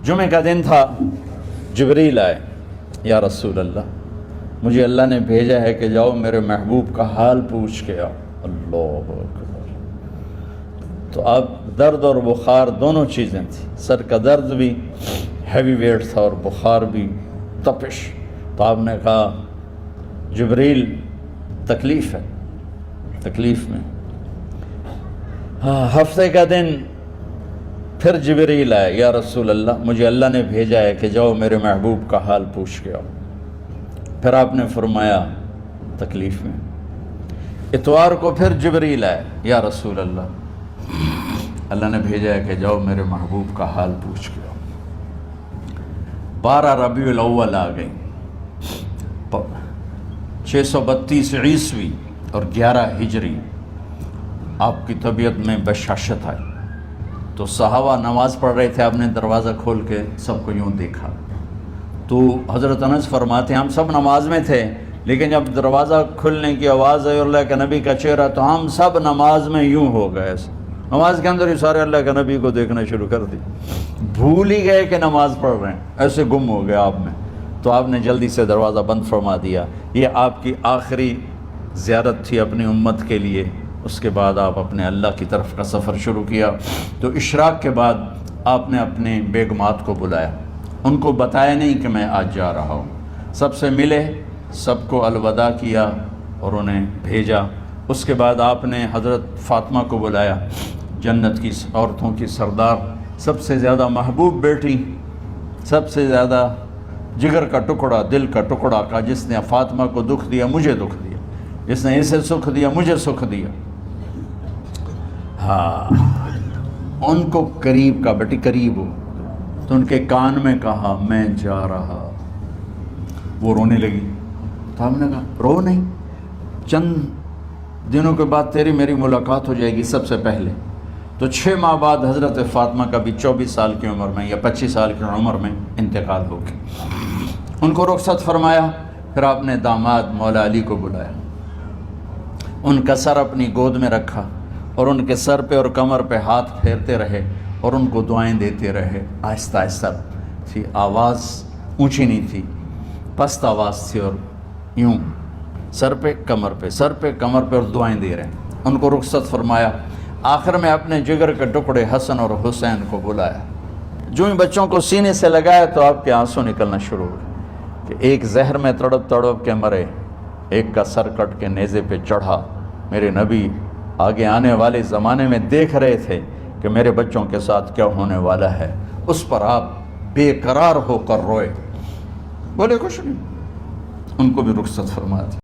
جمعہ کا دن تھا، جبریل آئے، یا رسول اللہ مجھے اللہ نے بھیجا ہے کہ جاؤ میرے محبوب کا حال پوچھ کے آؤ۔ اللہ اکبر۔ تو اب درد اور بخار دونوں چیزیں تھیں، سر کا درد بھی ہیوی ویٹ تھا اور بخار بھی، تپش۔ تو آپ نے کہا جبریل تکلیف ہے، تکلیف میں۔ ہفتے کا دن پھر جبریل آئے، یا رسول اللہ مجھے اللہ نے بھیجا ہے کہ جاؤ میرے محبوب کا حال پوچھ کے آؤ۔ پھر آپ نے فرمایا تکلیف میں۔ اتوار کو پھر جبریل آئے، یا رسول اللہ نے بھیجا ہے کہ جاؤ میرے محبوب کا حال پوچھ کے آؤ۔ 12 ربیع الاول آ گئی، 632 عیسوی اور 11 ہجری، آپ کی طبیعت میں بشاشت آئی۔ تو صحابہ نماز پڑھ رہے تھے، آپ نے دروازہ کھول کے سب کو یوں دیکھا۔ تو حضرت انس فرماتے ہیں ہم سب نماز میں تھے، لیکن جب دروازہ کھلنے کی آواز آئی اور اللہ کے نبی کا چہرہ، تو ہم سب نماز میں یوں ہو گئے، نماز کے اندر ہی سارے اللہ کے نبی کو دیکھنا شروع کر دی، بھول ہی گئے کہ نماز پڑھ رہے ہیں، ایسے گم ہو گئے آپ میں۔ تو آپ نے جلدی سے دروازہ بند فرما دیا۔ یہ آپ کی آخری زیارت تھی اپنی امت کے لیے۔ اس کے بعد آپ اپنے اللہ کی طرف کا سفر شروع کیا۔ تو اشراق کے بعد آپ نے اپنے بیگمات کو بلایا، ان کو بتایا نہیں کہ میں آج جا رہا ہوں، سب سے ملے، سب کو الوداع کیا اور انہیں بھیجا۔ اس کے بعد آپ نے حضرت فاطمہ کو بلایا، جنت کی عورتوں کی سردار، سب سے زیادہ محبوب بیٹی، سب سے زیادہ جگر کا ٹکڑا، دل کا ٹکڑا کا، جس نے فاطمہ کو دکھ دیا مجھے دکھ دیا، جس نے اسے سکھ دیا مجھے سکھ دیا۔ ہاں، ان کو قریب کا، بیٹی قریب ہو، تو ان کے کان میں کہا میں جا رہا۔ وہ رونے لگی، تو ہم نے کہا رو نہیں، چند دنوں کے بعد تیری میری ملاقات ہو جائے گی سب سے پہلے۔ تو 6 ماہ بعد حضرت فاطمہ کا بھی 24 سال کی عمر میں یا 25 سال کی عمر میں انتقال ہو گیا۔ ان کو رخصت فرمایا۔ پھر آپ نے داماد مولا علی کو بلایا، ان کا سر اپنی گود میں رکھا اور ان کے سر پہ اور کمر پہ ہاتھ پھیرتے رہے اور ان کو دعائیں دیتے رہے، آہستہ آہستہ تھی، آواز اونچی نہیں تھی، پست آواز تھی، اور یوں سر پہ کمر پہ، سر پہ کمر پہ، اور دعائیں دے رہے ہیں۔ ان کو رخصت فرمایا۔ آخر میں اپنے جگر کے ٹکڑے حسن اور حسین کو بلایا۔ جو ہی بچوں کو سینے سے لگایا تو آپ کے آنسو نکلنا شروع ہوئے کہ ایک زہر میں تڑپ تڑپ کے مرے، ایک کا سر کٹ کے نیزے پہ چڑھا۔ میرے نبی آگے آنے والے زمانے میں دیکھ رہے تھے کہ میرے بچوں کے ساتھ کیا ہونے والا ہے، اس پر آپ بے قرار ہو کر روئے، بولے کچھ نہیں، ان کو بھی رخصت فرما دی۔